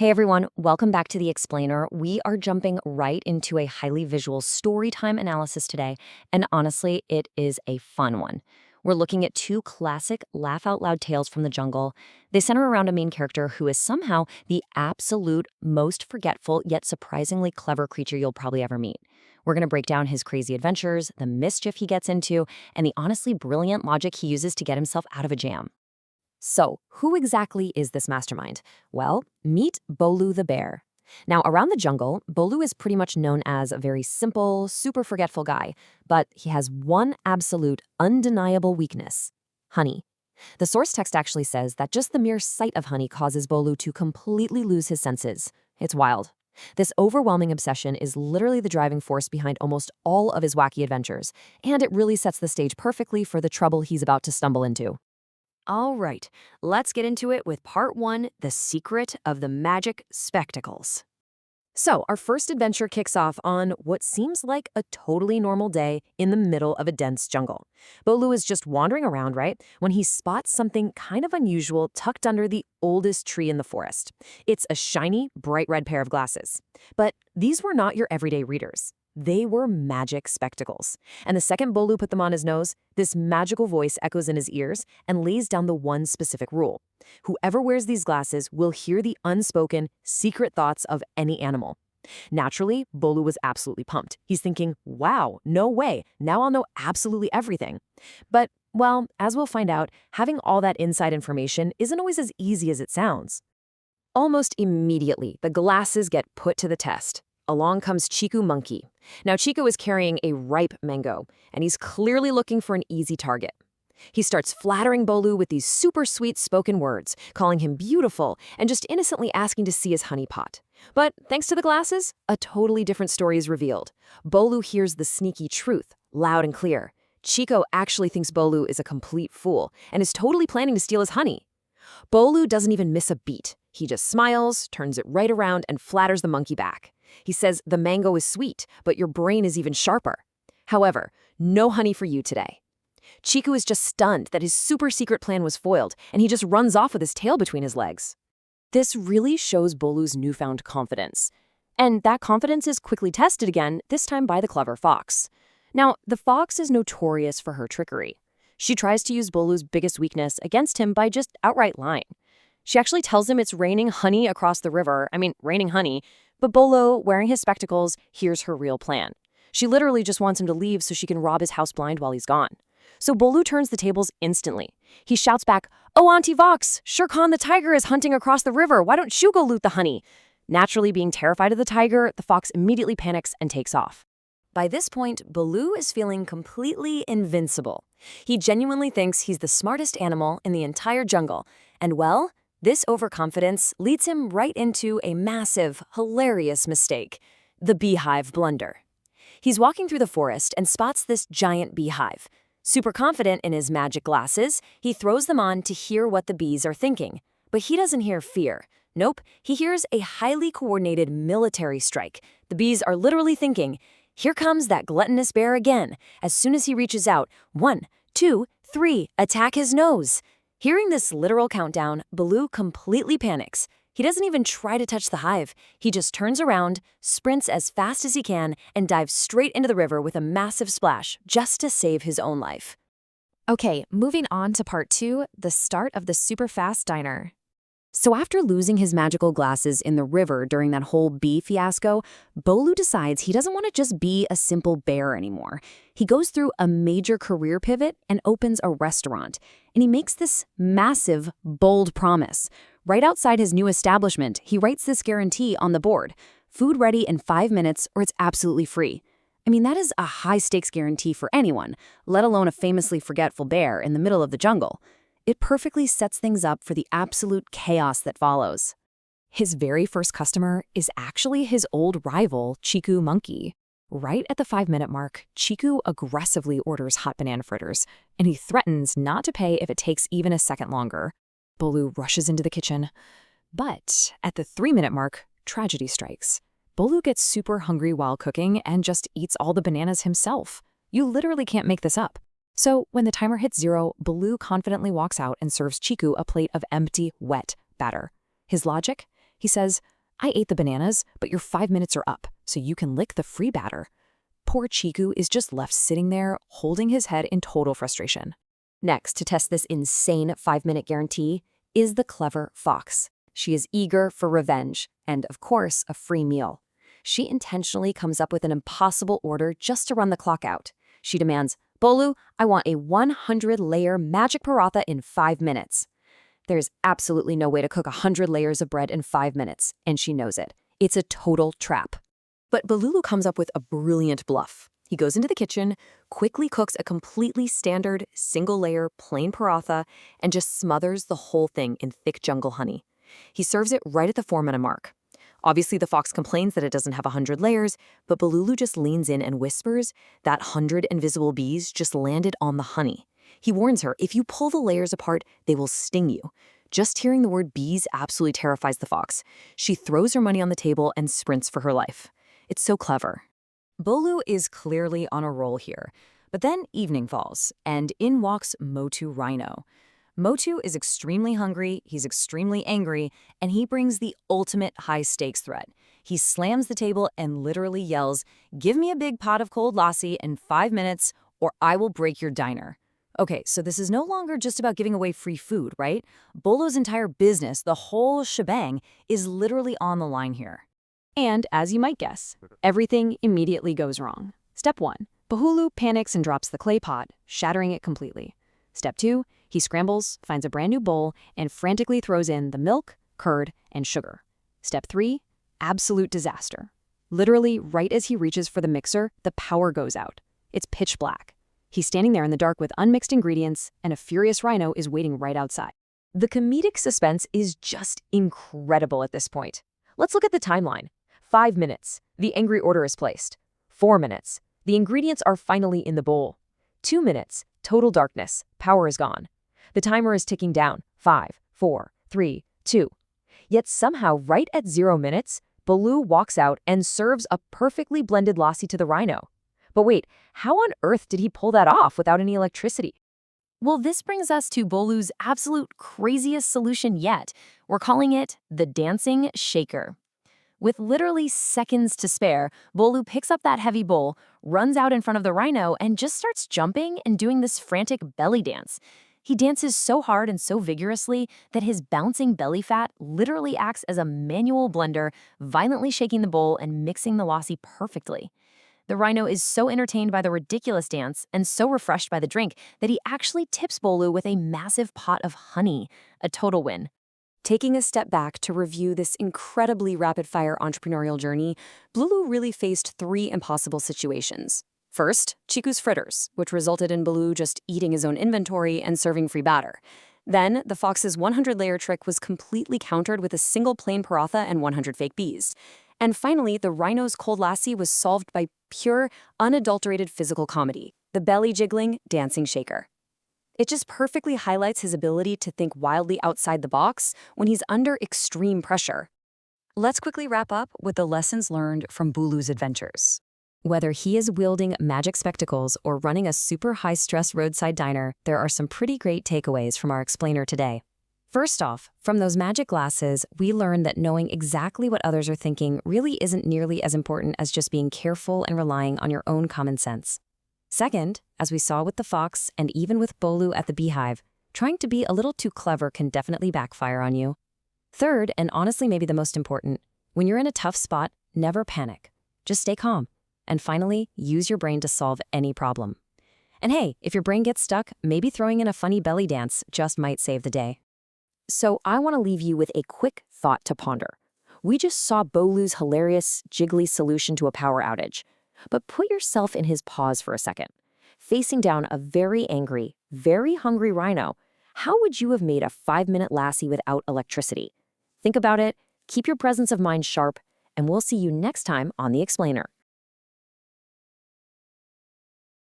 Hey everyone, welcome back to The Explainer. We are jumping right into a highly visual storytime analysis today, and honestly, it is a fun one. We're looking at two classic laugh-out-loud tales from the jungle. They center around a main character who is somehow the absolute most forgetful yet surprisingly clever creature you'll probably ever meet. We're going to break down his crazy adventures, the mischief he gets into, and the honestly brilliant logic he uses to get himself out of a jam. So, who exactly is this mastermind? Well, meet Bolu the bear. Now, around the jungle, Bolu is pretty much known as a very simple, super forgetful guy, but he has one absolute, undeniable weakness: honey. The source text actually says that just the mere sight of honey causes Bolu to completely lose his senses. It's wild. This overwhelming obsession is literally the driving force behind almost all of his wacky adventures, and it really sets the stage perfectly for the trouble he's about to stumble into. All right, let's get into it with part one, the secret of the magic spectacles. So, our first adventure kicks off on what seems like a totally normal day in the middle of a dense jungle. Bolu is just wandering around, right, when he spots something kind of unusual tucked under the oldest tree in the forest. It's a shiny, bright red pair of glasses. But these were not your everyday readers. They were magic spectacles. And the second Bolu put them on his nose, this magical voice echoes in his ears and lays down the one specific rule: whoever wears these glasses will hear the unspoken, secret thoughts of any animal. Naturally, Bolu was absolutely pumped. He's thinking, wow, no way, now I'll know absolutely everything. But, well, as we'll find out, having all that inside information isn't always as easy as it sounds. Almost immediately, the glasses get put to the test. Along comes Chiku Monkey. Now, Chiku is carrying a ripe mango, and he's clearly looking for an easy target. He starts flattering Bolu with these super sweet spoken words, calling him beautiful, and just innocently asking to see his honey pot. But thanks to the glasses, a totally different story is revealed. Bolu hears the sneaky truth, loud and clear. Chico actually thinks Bolu is a complete fool, and is totally planning to steal his honey. Bolu doesn't even miss a beat. He just smiles, turns it right around, and flatters the monkey back. He says the mango is sweet, but your brain is even sharper. However, no honey for you today. Chiku is just stunned that his super secret plan was foiled, and he just runs off with his tail between his legs. This really shows Bolu's newfound confidence. And that confidence is quickly tested again, this time by the clever fox. Now, the fox is notorious for her trickery. She tries to use Bolu's biggest weakness against him by just outright lying. She actually tells him it's raining honey across the river, raining honey, but Bolu, wearing his spectacles, hears her real plan. She literally just wants him to leave so she can rob his house blind while he's gone. So Bolu turns the tables instantly. He shouts back, "Oh, Auntie Vox, Shere Khan the tiger is hunting across the river. Why don't you go loot the honey?" Naturally, being terrified of the tiger, the fox immediately panics and takes off. By this point, Bolu is feeling completely invincible. He genuinely thinks he's the smartest animal in the entire jungle. And well, this overconfidence leads him right into a massive, hilarious mistake: the beehive blunder. He's walking through the forest and spots this giant beehive. Super confident in his magic glasses, he throws them on to hear what the bees are thinking. But he doesn't hear fear. Nope, he hears a highly coordinated military strike. The bees are literally thinking, "Here comes that gluttonous bear again." As soon as he reaches out, 1, 2, 3, attack his nose. Hearing this literal countdown, Bolu completely panics. He doesn't even try to touch the hive. He just turns around, sprints as fast as he can, and dives straight into the river with a massive splash, just to save his own life. Okay, moving on to part 2, the start of the super fast diner. So after losing his magical glasses in the river during that whole bee fiasco, Bolu decides he doesn't want to just be a simple bear anymore. He goes through a major career pivot and opens a restaurant. And he makes this massive, bold promise. Right outside his new establishment, he writes this guarantee on the board: food ready in 5 minutes or it's absolutely free. That is a high-stakes guarantee for anyone, let alone a famously forgetful bear in the middle of the jungle. It perfectly sets things up for the absolute chaos that follows. His very first customer is actually his old rival, Chiku Monkey. Right at the 5-minute mark, Chiku aggressively orders hot banana fritters, and he threatens not to pay if it takes even a second longer. Bolu rushes into the kitchen. But at the 3-minute mark, tragedy strikes. Bolu gets super hungry while cooking and just eats all the bananas himself. You literally can't make this up. So when the timer hits 0, Bolu confidently walks out and serves Chiku a plate of empty, wet batter. His logic? He says, "I ate the bananas, but your 5 minutes are up, so you can lick the free batter." Poor Chiku is just left sitting there, holding his head in total frustration. Next, to test this insane 5-minute guarantee, is the clever fox. She is eager for revenge and, of course, a free meal. She intentionally comes up with an impossible order just to run the clock out. She demands, "Bolu, I want a 100-layer magic paratha in 5 minutes." There's absolutely no way to cook 100 layers of bread in 5 minutes, and she knows it. It's a total trap. But Balulu comes up with a brilliant bluff. He goes into the kitchen, quickly cooks a completely standard, single-layer, plain paratha, and just smothers the whole thing in thick jungle honey. He serves it right at the 4-minute mark. Obviously, the fox complains that it doesn't have 100 layers, but Balulu just leans in and whispers that 100 invisible bees just landed on the honey. He warns her, if you pull the layers apart, they will sting you. Just hearing the word bees absolutely terrifies the fox. She throws her money on the table and sprints for her life. It's so clever. Bolu is clearly on a roll here, but then evening falls, and in walks Motu Rhino. Motu is extremely hungry, he's extremely angry, and he brings the ultimate high-stakes threat. He slams the table and literally yells, "Give me a big pot of cold lassi in 5 minutes, or I will break your diner." Okay, so this is no longer just about giving away free food, right? Bolo's entire business, the whole shebang, is literally on the line here. And, as you might guess, everything immediately goes wrong. Step 1. Bahulu panics and drops the clay pot, shattering it completely. Step 2. He scrambles, finds a brand new bowl, and frantically throws in the milk, curd, and sugar. Step 3. Absolute disaster. Literally, right as he reaches for the mixer, the power goes out. It's pitch black. He's standing there in the dark with unmixed ingredients, and a furious rhino is waiting right outside. The comedic suspense is just incredible at this point. Let's look at the timeline. 5 minutes. The angry order is placed. 4 minutes. The ingredients are finally in the bowl. 2 minutes. Total darkness. Power is gone. The timer is ticking down. 5, 4, 3, 2. Yet somehow, right at 0 minutes, Baloo walks out and serves a perfectly blended lassi to the rhino. But wait, how on earth did he pull that off without any electricity? Well, this brings us to Bolu's absolute craziest solution yet. We're calling it the dancing shaker. With literally seconds to spare, Bolu picks up that heavy bowl, runs out in front of the rhino, and just starts jumping and doing this frantic belly dance. He dances so hard and so vigorously that his bouncing belly fat literally acts as a manual blender, violently shaking the bowl and mixing the lassi perfectly. The rhino is so entertained by the ridiculous dance and so refreshed by the drink that he actually tips Bolu with a massive pot of honey, a total win. Taking a step back to review this incredibly rapid-fire entrepreneurial journey, Bolu really faced 3 impossible situations. First, Chiku's fritters, which resulted in Bolu just eating his own inventory and serving free batter. Then, the fox's 100-layer trick was completely countered with a single plain paratha and 100 fake bees. And finally, the rhino's cold lassi was solved by pure, unadulterated physical comedy, the belly-jiggling dancing shaker. It just perfectly highlights his ability to think wildly outside the box when he's under extreme pressure. Let's quickly wrap up with the lessons learned from Bulu's adventures. Whether he is wielding magic spectacles or running a super high-stress roadside diner, there are some pretty great takeaways from our explainer today. First off, from those magic glasses, we learned that knowing exactly what others are thinking really isn't nearly as important as just being careful and relying on your own common sense. Second, as we saw with the fox and even with Bolu at the beehive, trying to be a little too clever can definitely backfire on you. Third, and honestly maybe the most important, when you're in a tough spot, never panic. Just stay calm. And finally, use your brain to solve any problem. And hey, if your brain gets stuck, maybe throwing in a funny belly dance just might save the day. So I want to leave you with a quick thought to ponder. We just saw Bolu's hilarious, jiggly solution to a power outage. But put yourself in his paws for a second. Facing down a very angry, very hungry rhino, how would you have made a 5-minute lassi without electricity? Think about it, keep your presence of mind sharp, and we'll see you next time on The Explainer.